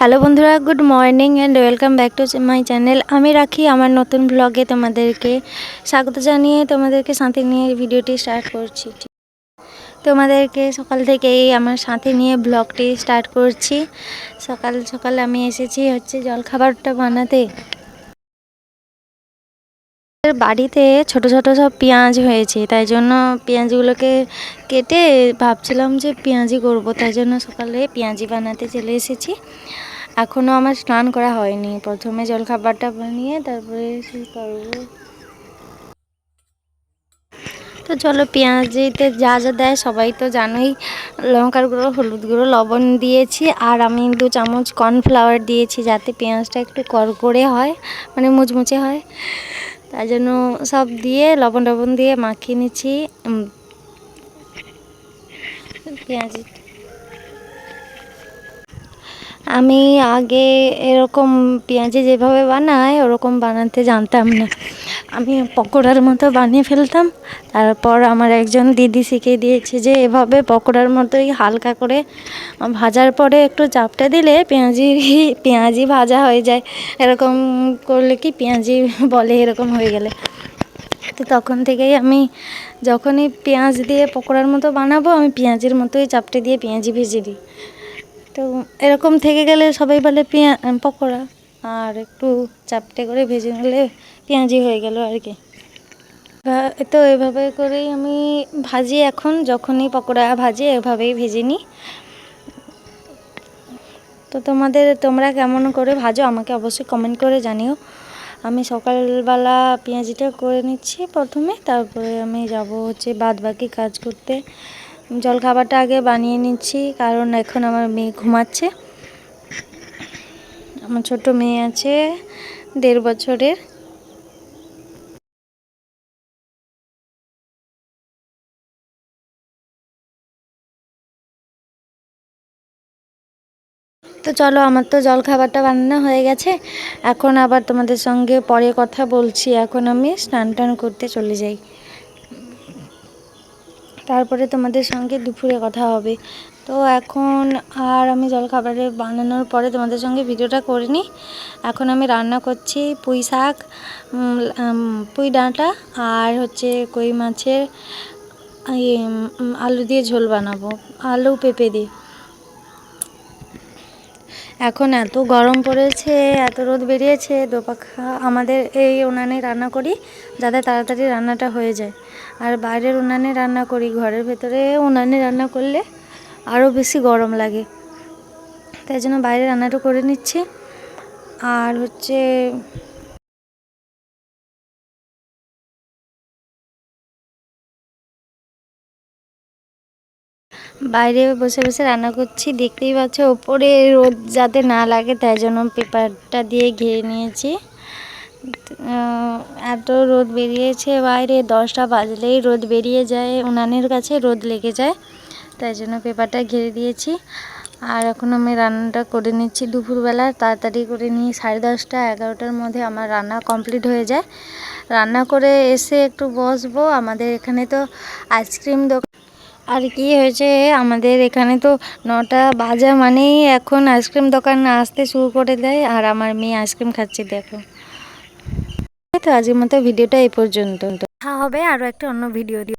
Hello বন্ধুরা, good morning and welcome back to my channel. আমি রাখি আমার নতুন ব্লগে তোমাদেরকে স্বাগত জানিয়ে তোমাদেরকে সাথে নিয়ে ভিডিওটি স্টার্ট করছি। তোমাদেরকে সকাল থেকেই আমার সাথে নিয়ে ব্লগটি স্টার্ট করছি। সকাল সকাল আমি এসেছি জলখাবারটা বানাতে। বাড়িতে ছোট ছোট সব পেঁয়াজ হয়েছে, তাই জন্য পেঁয়াজগুলোকে কেটে ভাবছিলাম যে পেঁয়াজি করব, তাই জন্য সকালে পেঁয়াজি বানাতে চলে এসেছি। এখনও আমার স্নান করা হয়নি, প্রথমে জলখাবারটা বানিয়ে তারপরে সেই করব। তো চলো, পেঁয়াজিতে যা যা দেয় সবাই তো জানোই। লঙ্কার গুঁড়ো, হলুদ গুঁড়ো, লবণ দিয়েছি, আর আমি 2 চামচ কর্নফ্লাওয়ার দিয়েছি যাতে পেঁয়াজটা একটু করকরে হয়, মানে মুচমুচে হয়। তাই জন্য সব দিয়ে লবণ টবণ দিয়ে মাখিয়ে নিচ্ছি পেঁয়াজি। আমি আগে এরকম পেঁয়াজি যেভাবে বানাই ওরকম বানাতে জানতাম না, আমি পকোড়ার মতো বানিয়ে ফেলতাম। তারপর আমার একজন দিদি শিখিয়ে দিয়েছে যে এভাবে পকোড়ার মতোই হালকা করে ভাজার পরে একটু চাপটা দিলে পেঁয়াজি ভাজা হয়ে যায়। এরকম করলে কি পেঁয়াজি বলে, এরকম হয়ে গেলে। তো তখন থেকেই আমি যখনই পেঁয়াজ দিয়ে পকোড়ার মতো বানাবো, আমি পেঁয়াজের মতোই চাপটে দিয়ে পেঁয়াজি ভেজে দিই। তো এরকম থেকে গেলে সবাই বলে পকোড়া, আর একটু চাপটে করে ভেজে নিলে পেঁয়াজি হয়ে গেল আর কি। তো এভাবে করেই আমি ভাজি, এখন যখনই পকোড়া ভাজি এভাবেই ভেজে নিই। তো তোমরা কেমন করে ভাজো আমাকে অবশ্যই কমেন্ট করে জানিও। আমি সকালবেলা পেঁয়াজিটা করে নিচ্ছি প্রথমে, তারপরে আমি যাব বাদ বাকি কাজ করতে। জলখাবারটা আগে বানিয়ে নিচ্ছি, কারণ এখন আমার মেয়ে ঘুমাচ্ছে। আমার ছোট মেয়ে আছে 1.5 বছরের। তো চলো, আমার তো জলখাবারটা বানানো হয়ে গেছে। এখন আবার তোমাদের সঙ্গে পরে কথা বলছি। এখন আমি স্নান টান করতে চলে যাই, তারপরে তোমাদের সঙ্গে দুপুরে কথা হবে। তো এখন আর আমি জলখাবারে বানানোর পরে তোমাদের সঙ্গে ভিডিওটা করে নিই। এখন আমি রান্না করছি পুঁই শাক, পুঁই ডাঁটা, আর কই মাছের আলু দিয়ে ঝোল বানাবো, আলু পেঁপে দিয়ে। এখন এত গরম পড়েছে, এত রোদ বেরিয়েছে, দোপাখা আমাদের এই উনানে রান্না করি যাতে তাড়াতাড়ি রান্নাটা হয়ে যায়। আর বাইরের উনানে রান্না করি, ঘরের ভেতরে উনানে রান্না করলে আরও বেশি গরম লাগে, তাই জন্য বাইরে রান্নাটা করে নিচ্ছি। আর বাইরে বসে বসে রান্না করছি, দেখতেই পাচ্ছ ওপরে রোদ যাতে না লাগে, তাই জন্য পেপারটা দিয়ে ঘিরে নিয়েছি। এত রোদ বেরিয়েছে বাইরে, 10টা বাজলেই রোদ বেরিয়ে যায়, উনানের কাছে রোদ লেগে যায়, তাই জন্য পেপারটা ঘিরে দিয়েছি। আর এখন আমি রান্নাটা করে নিচ্ছি দুপুরবেলা, তাড়াতাড়ি করে নিই। 10:30 11টার মধ্যে আমার রান্না কমপ্লিট হয়ে যায়। রান্না করে এসে একটু বসবো। আমাদের এখানে তো আইসক্রিম দোকান, আর কি হয়েছে, আমাদের এখানে তো 9টা বাজা মানেই এখন আইসক্রিম দোকান আসতে শুরু করে দেয়, আর আমার মেয়ে আইসক্রিম খাচ্ছে দেখো। তো আজকের মতো ভিডিওটা এই পর্যন্ত। দেখা হবে আরও একটা অন্য ভিডিও দিয়ে।